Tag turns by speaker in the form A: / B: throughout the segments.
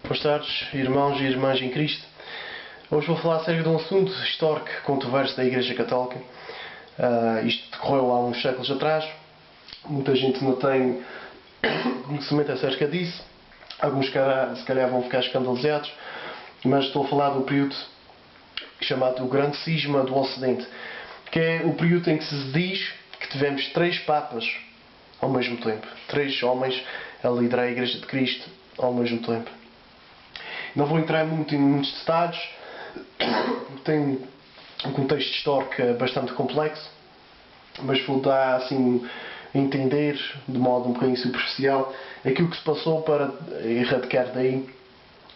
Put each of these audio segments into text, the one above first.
A: Boas tardes, irmãos e irmãs em Cristo. Hoje vou falar acerca de um assunto histórico controverso da Igreja Católica. Isto decorreu há uns séculos atrás. Muita gente não tem conhecimento acerca disso. Alguns, se calhar, vão ficar escandalizados. Mas estou a falar do período chamado o Grande Cisma do Ocidente, que é o período em que se diz que tivemos 3 papas ao mesmo tempo. 3 homens a liderar a Igreja de Cristo ao mesmo tempo. Não vou entrar muito em muitos detalhes, tem um contexto histórico bastante complexo, mas vou dar assim a entender, de modo um bocadinho superficial, aquilo que se passou para erradicar daí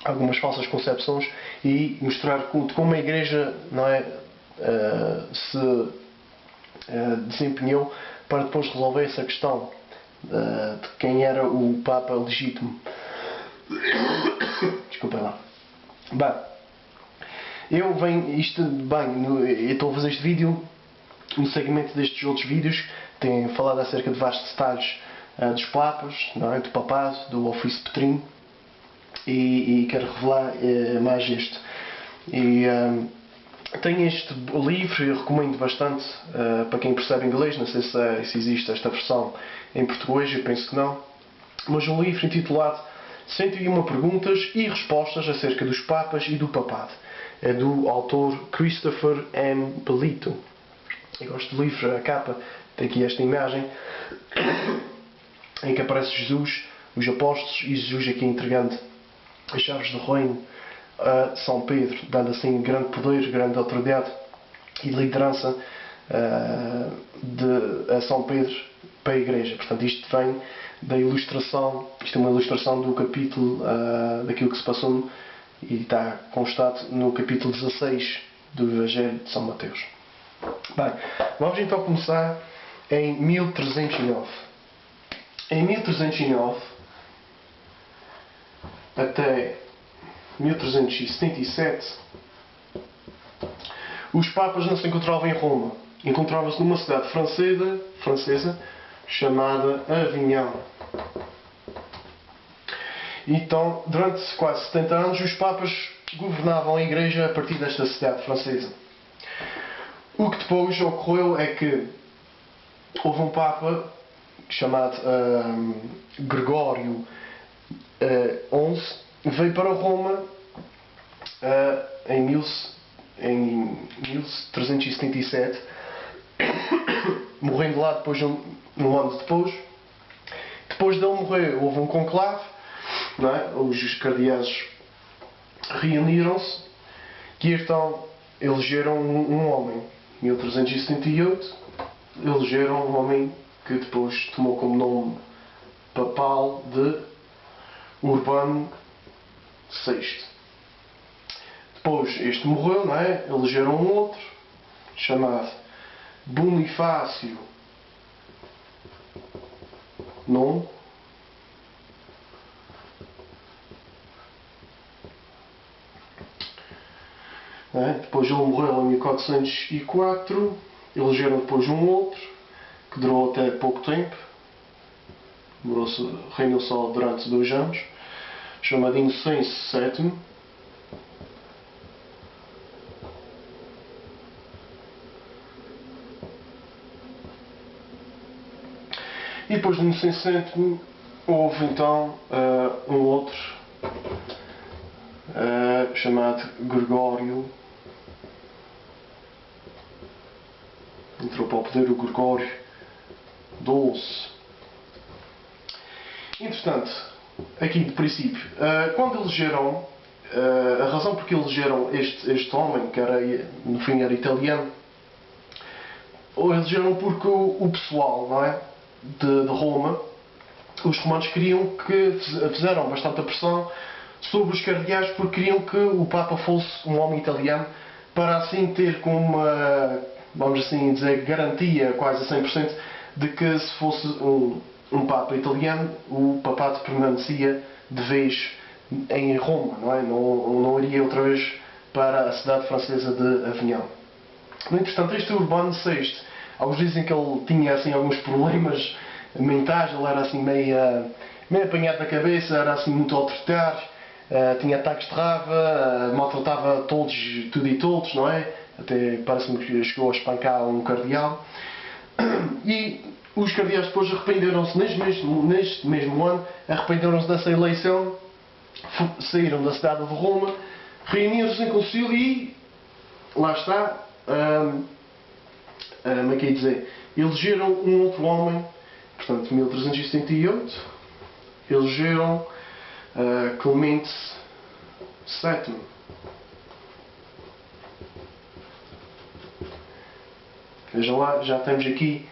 A: algumas falsas concepções e mostrar como a Igreja se desempenhou para depois resolver essa questão de quem era o Papa legítimo. Desculpem lá. Eu estou a fazer este vídeo no segmento destes outros vídeos. Tenho falado acerca de vastos detalhes dos papas, do papado, do ofício petrino, e quero revelar mais este. Tenho este livro e eu recomendo bastante para quem percebe inglês. Não sei se existe esta versão em português, eu penso que não. Mas um livro intitulado 101 perguntas e respostas acerca dos papas e do papado. É do autor Christopher M. Pelito. Eu gosto do livro, a capa tem aqui esta imagem em que aparece Jesus, os apóstolos e Jesus aqui entregando as chaves do reino a São Pedro, dando assim grande poder, grande autoridade e liderança a São Pedro para a Igreja. Portanto, isto vem da ilustração, isto é uma ilustração do capítulo daquilo que se passou e está constado no capítulo 16 do Evangelho de São Mateus. Bem, vamos então começar em 1309. Em 1309 até 1377 os papas não se encontravam em Roma. Encontravam-se numa cidade francesa chamada Avignon. Então, durante quase 70 anos, os papas governavam a Igreja a partir desta cidade francesa. O que depois ocorreu é que houve um papa chamado Gregório XI, veio para Roma em 1377, morrendo lá depois um ano depois. Depois dele morrer, houve um conclave, os cardeais reuniram-se e então elegeram um homem. Em 1378 elegeram um homem que depois tomou como nome papal de Urbano VI. Depois este morreu, elegeram um outro chamado Bonifácio IX. Depois ele morreu em 1404. Elegeram depois um outro que durou até pouco tempo, reinou só durante 2 anos, chamado Inocêncio VII. E depois de Inocêncio VII houve então um outro chamado Gregório. Entrou para o poder o Gregório XII. Entretanto, aqui de princípio, quando elegeram, a razão por que elegeram este homem, que no fim era italiano, elegeram porque o pessoal, de Roma, os romanos fizeram bastante pressão sobre os cardeais porque queriam que o Papa fosse um homem italiano, para assim ter como uma, vamos assim dizer, garantia quase a 100% de que se fosse um Papa italiano, o papado permanecia de vez em Roma, não iria outra vez para a cidade francesa de Avignon. No entretanto, este Urbano VI, alguns dizem que ele tinha assim alguns problemas mentais, ele era assim meio apanhado da cabeça, era assim muito autoritário, tinha ataques de raiva, maltratava todos, tudo e todos, não é? Até parece-me que chegou a espancar um cardeal. E os cardeais depois arrependeram-se neste mesmo ano, arrependeram-se dessa eleição, saíram da cidade de Roma, reuniram-se em concílio e lá está, como é que é dizer, elegeram um outro homem, portanto 1378, elegeram Clemente VII. Vejam lá, já temos aqui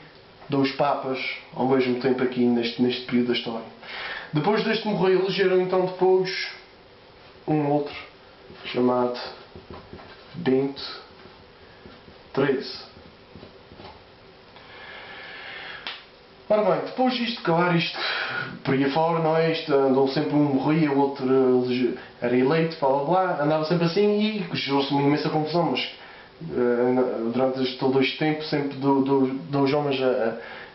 A: 2 papas ao mesmo tempo aqui neste período da história. Depois deste morrer, elegeram então depois um outro, chamado Bento XIII. Ora bem, depois disto, claro, isto por aí afora, não é? Isto andou sempre um morria, o outro era eleito, blá blá blá, andava sempre assim e gerou-se uma imensa confusão, mas durante todo este tempo, sempre dois homens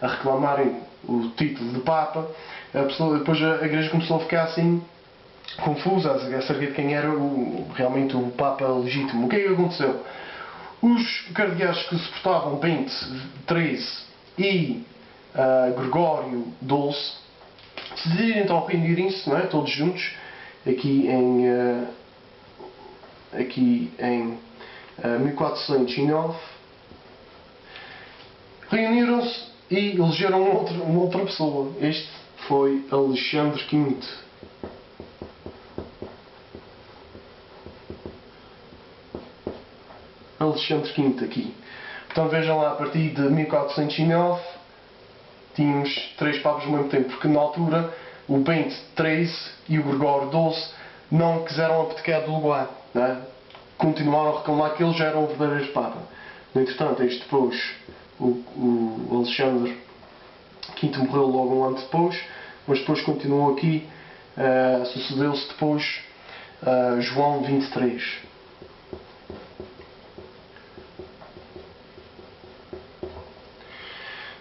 A: a reclamarem o título de Papa, depois a Igreja começou a ficar assim confusa acerca de quem era realmente o Papa legítimo. O que é que aconteceu? Os cardeais que suportavam Bento XIII e Gregório XII decidiram então reunirem-se, não é, todos juntos aqui em 1409, reuniram-se e elegeram uma outra pessoa. Este foi Alexandre V. Alexandre V aqui. Portanto, vejam lá, a partir de 1409 tínhamos 3 papas ao mesmo tempo, porque na altura o Bento XIII e o Gregório XII não quiseram abdicar do lugar, não é? Continuaram a reclamar que eles eram o verdadeiro Papa. No entretanto, depois, o Alexandre V morreu logo um ano depois, mas depois continuou aqui, sucedeu-se depois João XXIII.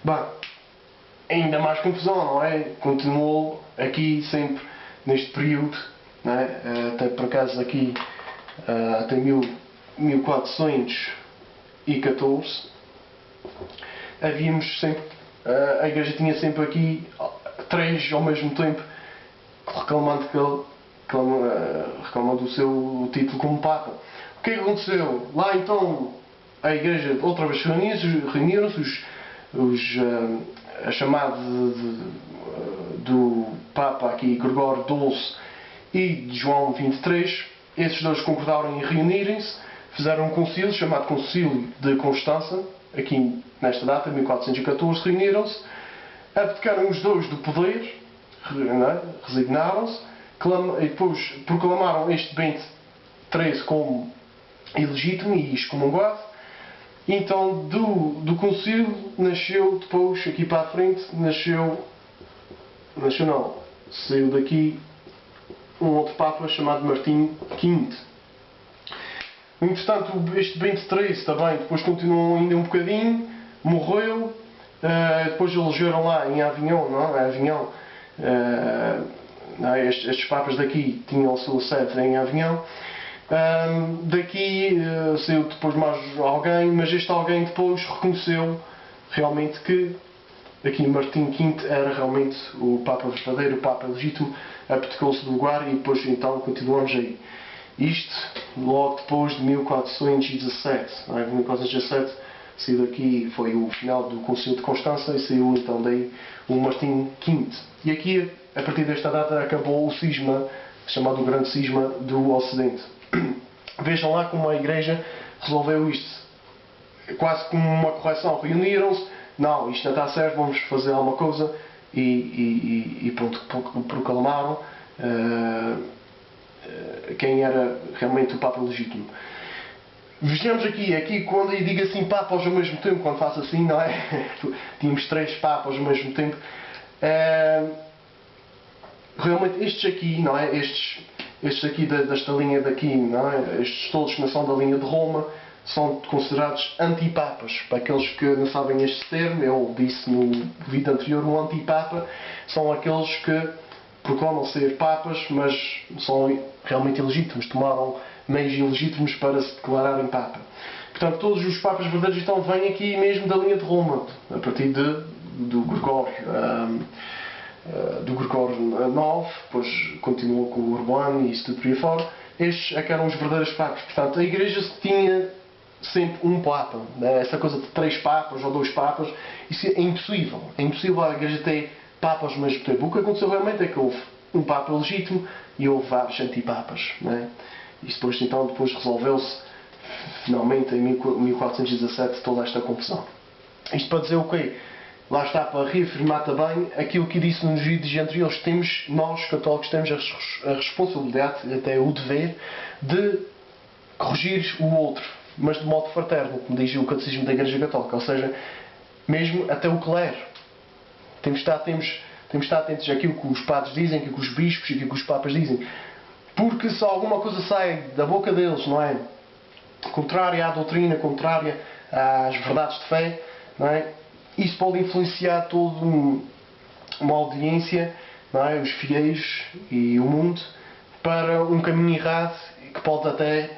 A: Bem, ainda mais confusão, não é? Continuou aqui sempre neste período, não é? Até por acaso aqui até 1414 havíamos sempre, a Igreja tinha sempre aqui 3 ao mesmo tempo reclamando o seu título como Papa. O que é que aconteceu? Lá então a Igreja outra vez reuniram-se a chamada do Papa aqui Gregório XII e de João XXIII. Esses dois concordaram em reunirem-se, fizeram um concílio chamado Concílio de Constança, aqui nesta data, 1414, reuniram-se, abdicaram os dois do poder, resignaram-se, e depois proclamaram este Bento XIII como ilegítimo e excomungado. Então do concílio nasceu depois, aqui para a frente, saiu daqui um outro Papa chamado Martim V. Entretanto, este Bento XIII também depois continuou ainda um bocadinho, morreu, depois elegeram lá em Avignon, não é? Avignon, estes Papas daqui tinham a sua sede em Avignon. Daqui saiu depois mais alguém, mas este alguém depois reconheceu realmente que aqui Martim V era realmente o Papa verdadeiro, o Papa legítimo, abdicou-se do lugar e depois então continuamos aí. Isto logo depois de 1417. Em 1417 saiu daqui, foi o final do Concílio de Constança e saiu então daí o Martim V. E aqui, a partir desta data, acabou o cisma, chamado o Grande Cisma do Ocidente. Vejam lá como a Igreja resolveu isto. Quase como uma correção. Reuniram-se, não, isto não está certo, vamos fazer alguma coisa e pronto, proclamaram quem era realmente o Papa legítimo. Vejamos aqui quando eu digo assim Papas ao mesmo tempo, quando faço assim, não é? Tínhamos 3 Papas ao mesmo tempo. Realmente estes aqui, não é? Estes aqui desta linha daqui, não é? Estes todos que não são da linha de Roma, são considerados antipapas. Para aqueles que não sabem este termo, eu disse no vídeo anterior, um antipapa são aqueles que proclamam ser papas, mas são realmente ilegítimos, tomaram meios ilegítimos para se declararem papa. Portanto, todos os papas verdadeiros então vêm aqui mesmo da linha de Roma, a partir do Gregório. Do Gregório IX, depois continuou com o Urbano e isso tudo por aí fora. Estes é que eram os verdadeiros papas. Portanto, a Igreja tinha sempre um papa. Essa coisa de 3 papas ou 2 papas, isso é impossível. É impossível a Igreja ter papas ao mesmo tempo. O que aconteceu realmente é que houve um papa legítimo e houve vários antipapas. E depois resolveu-se finalmente em 1417 toda esta confusão. Isto para dizer o quê? Lá está, para reafirmar também aquilo que disse nos vídeos anteriores. Nós, católicos, temos a responsabilidade, até o dever, de corrigir o outro, mas de modo fraterno, como diz o Catecismo da Igreja Católica. Ou seja, mesmo até o clero. Temos de estar atentos àquilo que os padres dizem, àquilo que os bispos e àquilo que os papas dizem. Porque se alguma coisa sai da boca deles, não é? Contrária à doutrina, contrária às verdades de fé, não é? Isso pode influenciar toda uma audiência, não é? Os fiéis e o mundo, para um caminho errado que pode até,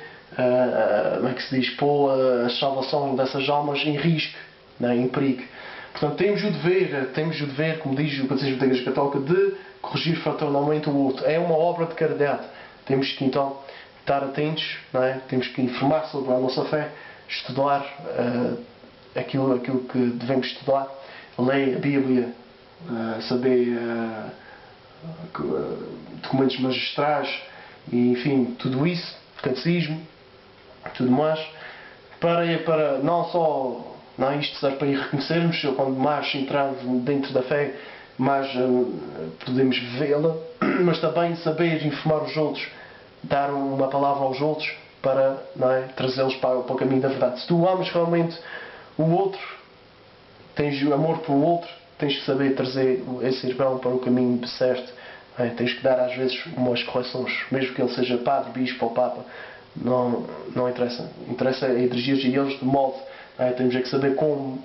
A: como é que se diz, pôr a salvação dessas almas em risco, não é? Em perigo. Portanto, temos o dever, como diz o Catecismo da Igreja Católica, de corrigir fraternalmente o outro. É uma obra de caridade. Temos que então estar atentos, não é? Temos que informar sobre a nossa fé, estudar aquilo que devemos estudar, ler a Bíblia, saber documentos magistrais e, enfim, tudo isso, catecismo, tudo mais, para não só, não, isto serve para ir reconhecermos, quando mais entrarmos dentro da fé, mais podemos vê-la, mas também saber informar os outros, dar uma palavra aos outros para, não é, trazê-los para o caminho da verdade. Se tu amas realmente o outro, tens amor pelo outro, tens que saber trazer esse irmão para o caminho certo. Tens que dar às vezes umas correções, mesmo que ele seja padre, bispo ou papa, não interessa. Interessa é dirigir-se a eles de modo. Temos é que saber como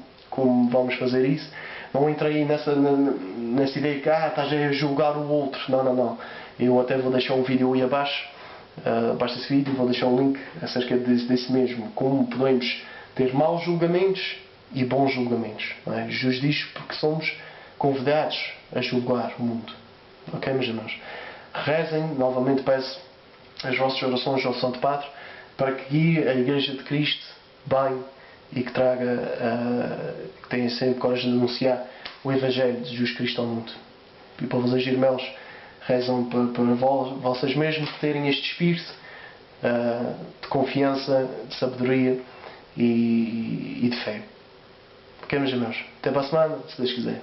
A: vamos fazer isso. Não entrei nessa ideia que estás a julgar o outro. Não. Eu até vou deixar um vídeo aí abaixo desse vídeo, vou deixar um link acerca desse mesmo. Como podemos ter maus julgamentos e bons julgamentos. Jesus diz porque somos convidados a julgar o mundo. Ok, meus irmãos? Rezem, novamente peço as vossas orações ao Santo Padre para que guie a Igreja de Cristo bem e que que tenha sempre coragem de anunciar o Evangelho de Jesus Cristo ao mundo. E para vocês, irmãos, rezam para vocês mesmos terem este espírito de confiança, de sabedoria e de fé. Ok, meus irmãos? Até para a semana, se Deus quiser.